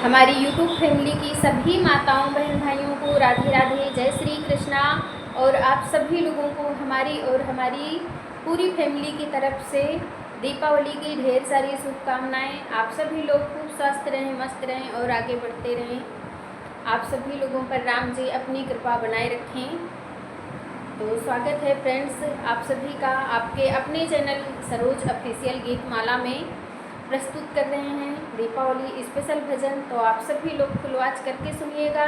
हमारी YouTube family की सभी माताओं बहन भाइयों को राधे राधे, जय श्री कृष्णा। और आप सभी लोगों को हमारी और हमारी पूरी फैमिली की तरफ से दीपावली की ढेर सारी शुभकामनाएं। आप सभी लोग खूब स्वस्थ रहें, मस्त रहें और आगे बढ़ते रहें। आप सभी लोगों पर राम जी अपनी कृपा बनाए रखें। तो स्वागत है फ्रेंड्स आप सभी का आपके अपने चैनल सरोज ऑफिशियल गीत माला में प्रस्तुत कर रहे हैं दीपावली स्पेशल भजन। तो आप सभी लोग फुल वॉच करके सुनिएगा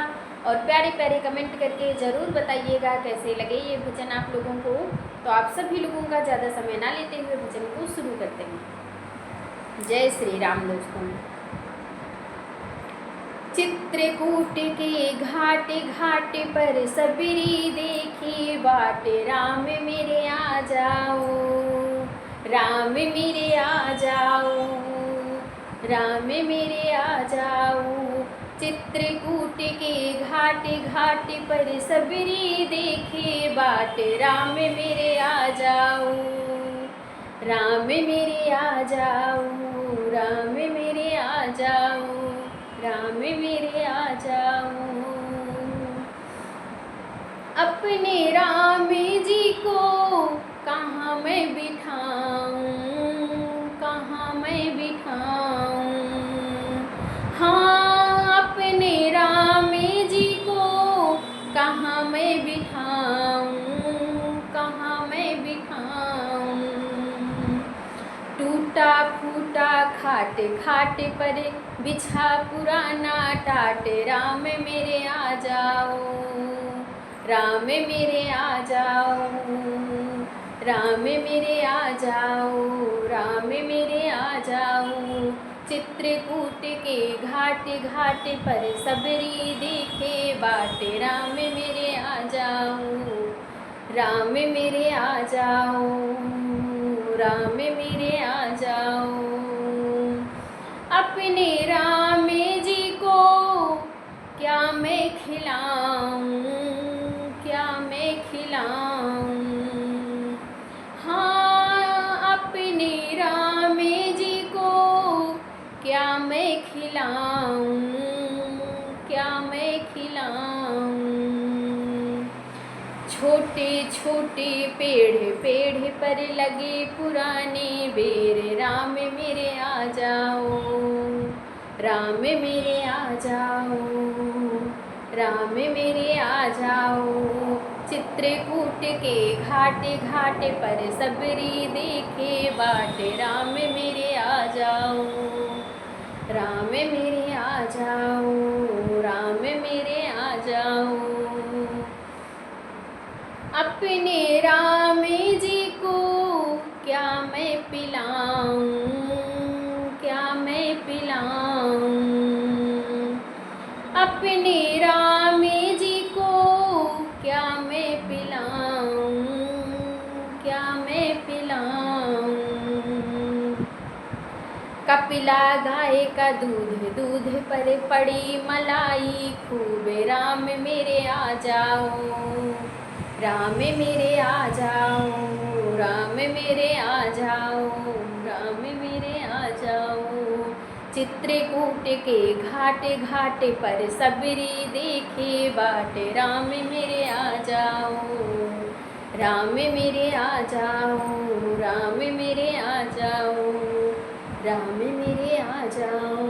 और प्यारे प्यारे कमेंट करके ज़रूर बताइएगा कैसे लगे ये भजन आप लोगों को। तो आप सभी लोगों का ज़्यादा समय ना लेते हुए भजन को शुरू करते हैं। जय श्री राम दोस्तों। चित्रकूट के घाट घाट पर सबरी देखी बाट, राम मेरे आ जाओ, राम मेरे आ जाओ, राम मेरे आ जाओ। चित्रकूट के घाट घाट पर सबरी देखे बाट, राम मेरे आ जाओ, राम मेरे आ जाओ, राम मेरे आ जाओ, राम मेरे आ जाओ। अपने राम जी को कहाँ मैं बिठाऊं, कहाँ मैं बिठाऊं। हाँ, अपने राम जी को कहाँ मैं बिठाऊं, कहाँ मैं बिठाऊं। टूटा फूटा खाट खाट पर बिछा पुराना टाट, राम मेरे आ जाओ, राम मेरे आ जाओ, राम मेरे आ जाओ, राम मेरे आ जाओ। चित्रकूट के घाट घाट पर सबरी देखे बाट, राम मेरे आ जाओ, राम मेरे आ जाओ, राम मेरे आ जाओ। अपने राम जी को क्या मैं खिलाऊं, क्या मैं खिलाऊं। हाँ, अपने राम जी को क्या मैं खिलाऊं, क्या मैं खिलाऊं। छोटे छोटे पेड़ पेड़ पर लगे पुराने बेर, राम मेरे आ जाओ, राम मेरे आ जाओ, राम मेरे आ जाओ। चित्रकूट के घाट घाट पर सबरी देखे बाट, राम मेरे आ जाओ, राम मेरे आ जाओ, राम मेरे आ जाओ। अपने राम जी को क्या मैं पिलाऊं, क्या मैं पिलाऊं। अपने राम जी को क्या मैं पिलाऊं, क्या मैं पिलाऊं। कपिला गाय का दूध दूध पर पड़ी मलाई खूब, राम मेरे आ जाओ, राम मेरे आ जाओ, राम मेरे आ जाओ, राम मेरे आ जाओ। चित्रकूट के घाट घाट पर सबरी देखे बाट, राम मेरे आ जाओ, राम मेरे आ जाओ, राम मेरे आ जाओ, राम मेरे आ जाओ।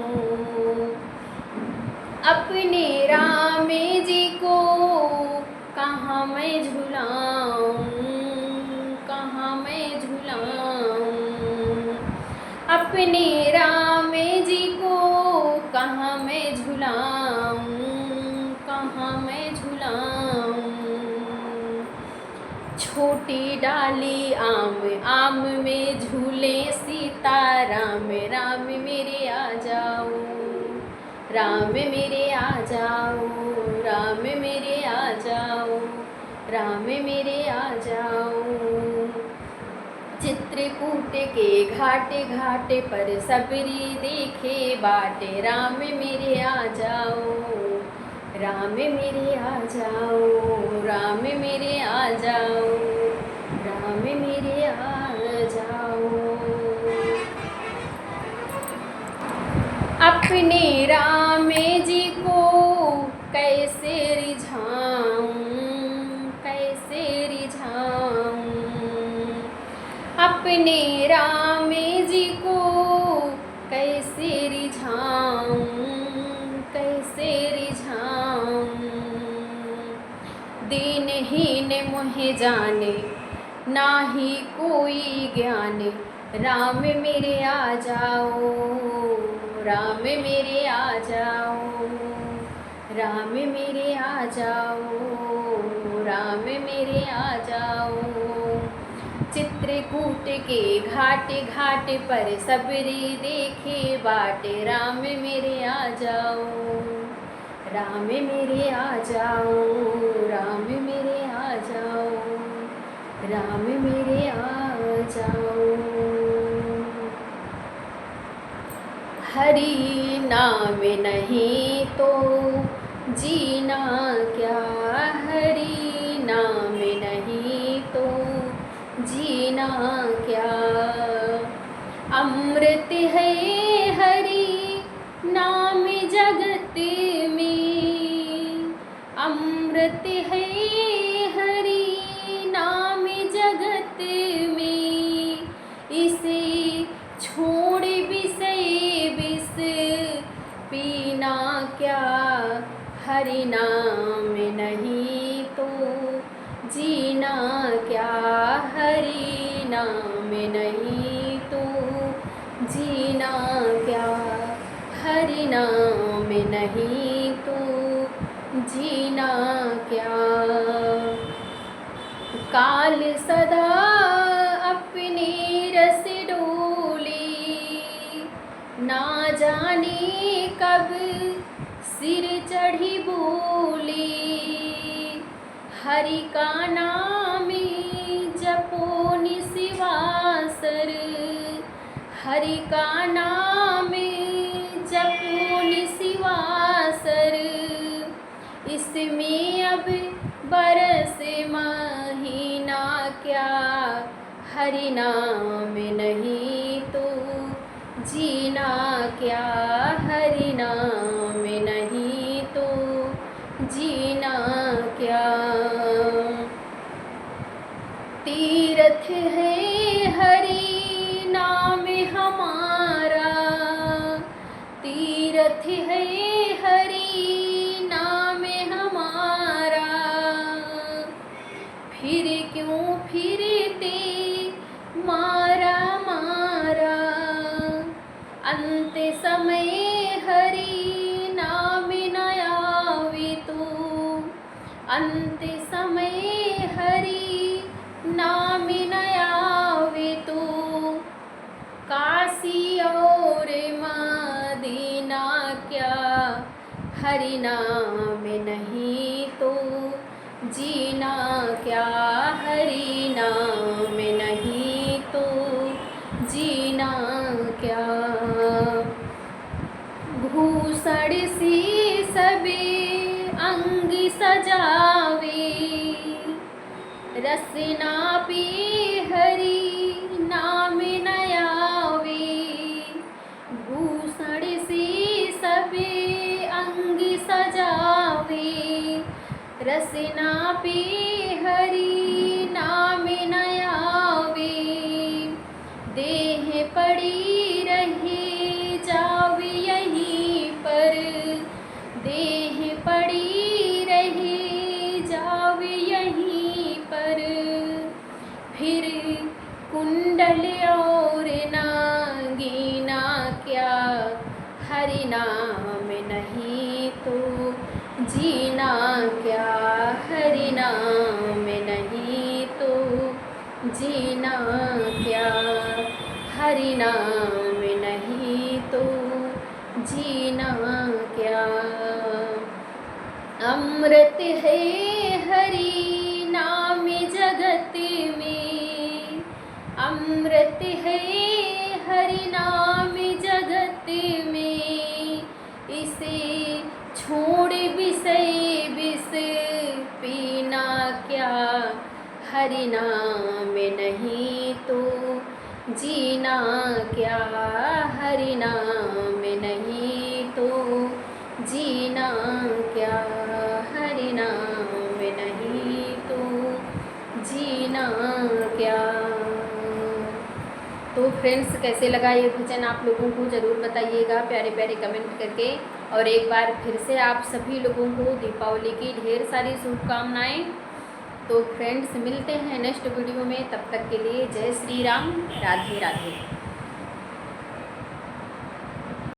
अपने राम जी को कहाँ मैं झुलाऊं, कहाँ मैं झुलाऊं। अपने राम जी को कहाँ मैं झुलाऊं, कहाँ मैं झुलाऊं। छोटी डाली आम आम में झूले सीता, राम राम मेरे आ जाओ, राम मेरे आ जाओ, राम मेरे आ जाओ, राम मेरे आ जाओ। चित्रकूट के घाट घाट पर सबरी देखे बाट, राम मेरे आ जाओ, राम मेरे आ जाओ, राम मेरे आ जाओ, राम मेरे आ जाओ। अपने राम जी को कैसे रिझाऊं, कैसे रिझाऊं। अपने राम जी को कैसे रिझाऊं, कैसे रिझाऊं। दीनहीन मोहे जाने नाही कोई ज्ञान, राम मेरे आ जाओ, राम मेरे आ जाओ, राम मेरे आ जाओ, राम मेरे आ जाओ। चित्रकूट के घाट घाट पर सबरी देखे बाट, राम मेरे आ जाओ, राम मेरे आ जाओ, राम मेरे आ जाओ, राम मेरे आ जाओ। हरि नाम नहीं तो जीना क्या, हरि नाम नहीं तो जीना क्या। अमृत है हरि नाम जगत में, अमृत है हरि नाम जगत में। इसे छोड़ विषय विष पीना क्या, हरि नाम नहीं तो जीना क्या, हरि नाम नहीं तो जीना क्या, हरि नाम नहीं तो जीना क्या। काल सदा अपने रस डोले, ना जाने कब सिर चढ़ी बोले। हरि का नाम जपो निशिवासर, हरि का नाम जपो निशिवासर। इसमें अब बरस महीना क्या, हरि नाम नहीं तो जीना क्या, हरि नाम नहीं तो जीना क्या। तीर्थ है हरि नाम हमारा, तीर्थ है हरि नाम हमारा। फिर क्यों फिरते मारा मारा, अंत समय हरि नाम न आवे तो, अंत समय हरि नाम न आवे तो। काशी और मदीना क्या, हरि नाम नहीं तो जीना क्या, हरि नाम नहीं तो जीना क्या। भूषण सी सबे अंग सजावे, रसना पी हरि नाम न आवे। भूषण सी सबे अंग सजावे, रसना पी हरि नाम न आवे। देह पड़ी रही जावे यहीं पर, देह पड़ी रही जावे यहीं पर। फिर कुंडल और नागीना क्या, हरि नाम नहीं तो जीना क्या, हरि नाम नहीं तो जीना क्या, हरि नाम नहीं तो जीना क्या। अमृत है हरि नाम जगत में, अमृत है हरि नाम जगत में। इसे छोड़ विषय विष पीना क्या, हरि नाम नहीं तो जीना क्या, हरि नाम नहीं तो फ्रेंड्स कैसे लगा ये भजन आप लोगों को ज़रूर बताइएगा प्यारे प्यारे कमेंट करके। और एक बार फिर से आप सभी लोगों को दीपावली की ढेर सारी शुभकामनाएँ। तो फ्रेंड्स मिलते हैं नेक्स्ट वीडियो में, तब तक के लिए जय श्री राम, राधे राधे।